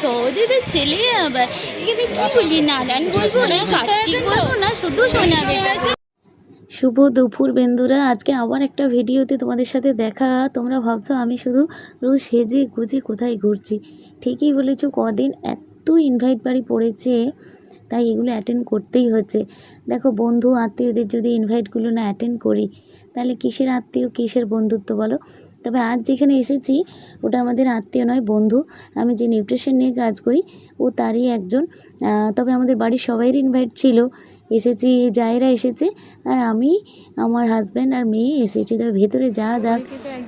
সহদেবের ছেলে আবার এখানে কি বলি নারায়ণ বলবো না কার্তিক বলবো না শুধু শোনাবে। শুভ দুপুর বন্ধুরা, আজকে আবার একটা ভিডিওতে তোমাদের সাথে দেখা। তোমরা ভাবছো আমি শুধু রোজ সেজে গুজে কোথায় ঘুরছি। ঠিকই বলেছো, কদিন এত ইনভাইট বাড়ি পড়েছে, তাই এগুলো অ্যাটেন্ড করতেই হচ্ছে। দেখো, বন্ধু আত্মীয়দের যদি ইনভাইটগুলো না অ্যাটেন্ড করি তাহলে কিসের আত্মীয় কিসের বন্ধুত্ব বলো। তবে আজ যেখানে এসেছি ওটা আমাদের আত্মীয় নয়, বন্ধু। আমি যে নিউট্রিশন নিয়ে কাজ করি ও তারই একজন। তবে আমাদের বাড়ির সবাইয়ের ইনভাইট ছিল, এসেছি, জায়েরা এসেছে, আর আমি, আমার হাজব্যান্ড আর মেয়ে এসেছি। তবে ভেতরে যা যাক,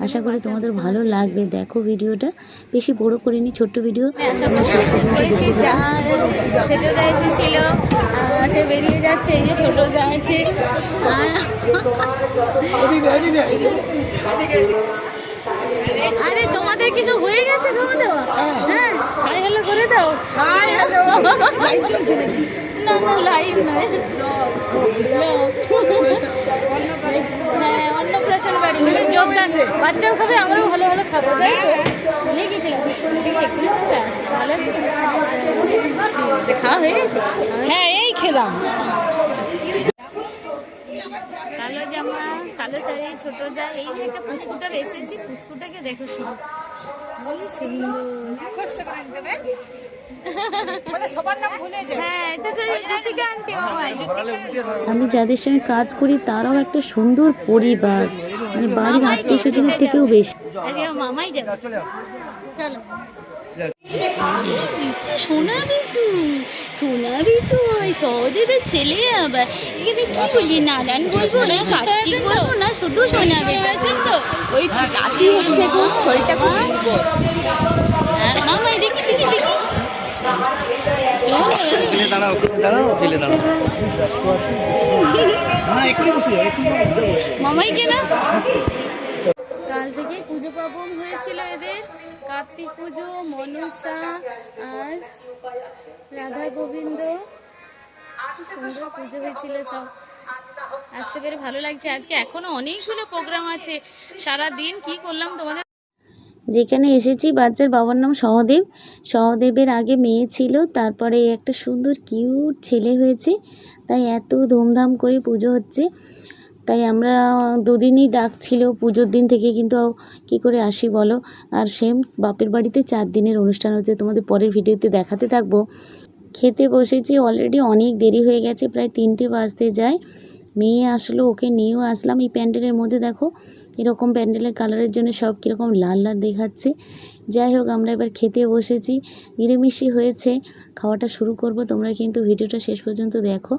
আশা করি তোমাদের ভালো লাগবে। দেখো ভিডিওটা, বেশি বড় করিনি, ছোট্ট ভিডিও। সেজোটা এসেছিল, সে বেরিয়ে যাচ্ছে, এই যে ছোট যা আছে। আরে তোমাদের কিছু হয়ে গেছে খাওয়া দাওয়া? হ্যাঁ, হাই হ্যালো করে দাও। লাইভ চলছে নাকি? না না, লাইভ নয়, হ্যাঁ, অন্নপ্রাশন বাড়ি যোগদান। বাচ্চাও খাবে, আমরাও ভালো ভালো খাবো, তাই তো? ভুলে গেছিলাম স্কুল থেকে এক্ষুনি চলে আসলাম। ভালো আছে, খাওয়া হয়ে গেছে? হ্যাঁ, এই খেলাম। কালো জামা, কালো শাড়ি, ছোট যা, এই যে একটা পুচকুটার এসেছি, পুচকুটাকে দেখো শুধু কি সুন্দর। আমি যাদের সঙ্গে কাজ করি তারাও একটা সুন্দর পরিবার, মানে বাড়ির আত্মীয় স্বজনের থেকেও বেশি। মামাই যাবে, চলো। শোনাবি তুই, শোনাবি তুই, সহদেবের ছেলে আবার এখানে কি বলি নারায়ণ বলবো না কার্তিক বলবো না শুধু শোনাবে। তো ওই কাশি হচ্ছে, খুব শরীরটা খুব দুর্বল। মামাই দেখি দেখি দেখি, মামাইকে না। কাল থেকে পুজো পার্বণ হয়েছিল এদের, কার্তিক পুজো, মনসা আর রাধা গোবিন্দ, সুন্দর পুজো হয়েছিল। সব আসতে পেরে ভালো লাগছে। আজকে এখনো অনেকগুলো প্রোগ্রাম আছে, সারা দিন কি করলাম তোমাদের। যেখানে এসেছি বাচ্চার বাবার নাম সহদেব। সহদেবের আগে মেয়ে ছিল, তারপরে একটা সুন্দর কিউট ছেলে হয়েছে, তাই এত ধুমধাম করে পুজো হচ্ছে। তাই আমরা দুদিনই ডাক ছিল পুজোর দিন থেকে, কিন্তু কি করে আসি বলো। আর সেম বাপের বাড়িতে 4 দিনের অনুষ্ঠান হচ্ছে, তোমাদের পরের ভিডিওতে দেখাতে থাকবো। খেতে বসেছি, অলরেডি অনেক দেরি হয়ে গেছে, প্রায় 3টে বাজতে যায়। মেয়ে আসলো, ওকে নিয়েও আসলাম। এই প্যান্ডেলের মধ্যে দেখো, এরকম প্যান্ডেলের কালারের জন্য সব কীরকম লাল লাল দেখাচ্ছে। যাই হোক, আমরা এবার খেতে বসেছি, নিরামিষই হয়েছে। খাওয়াটা শুরু করব, তোমরা কিন্তু ভিডিওটা শেষ পর্যন্ত দেখো।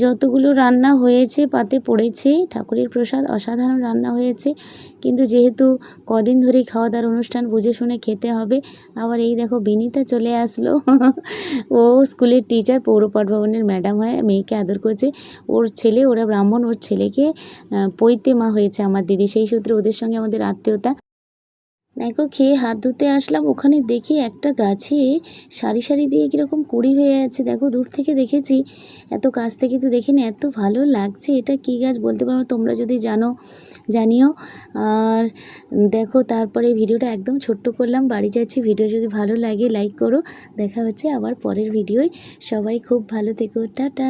যতগুলো রান্না হয়েছে পাতে পড়েছে, ঠাকুরের প্রসাদ অসাধারণ রান্না হয়েছে, কিন্তু যেহেতু কদিন ধরেই খাওয়া দাওয়ার অনুষ্ঠান, বুঝে শুনে খেতে হবে। আবার এই দেখো বিনীতা চলে আসলো, ও স্কুলের টিচার, পৌরপাঠ ভবনের ম্যাডাম হয়, মেয়েকে আদর করেছে। ওর ছেলে, ওরা ব্রাহ্মণ, ওর ছেলেকে পৈতে মা হয়েছে আমার দিদি, সেই সূত্রে ওদের সঙ্গে আমাদের আত্মীয়তা। দেখো, খেয়ে হাত ধুতে আসলাম, ওখানে দেখি একটা গাছে সারি সারি দিয়ে কীরকম কুড়ি হয়ে আছে। দেখো, দূর থেকে দেখেছি, এত কাছ থেকে তো দেখিনি। এত ভালো লাগছে। এটা কি গাছ বলতে পারো, তোমরা যদি জানো জানিও। আর দেখো, তারপরে ভিডিওটা একদম ছোট্ট করলাম, বাড়ি যাচ্ছি। ভিডিও যদি ভালো লাগে লাইক করো। দেখা হচ্ছে আবার পরের ভিডিওয়। সবাই খুব ভালো থেকো, টাটা।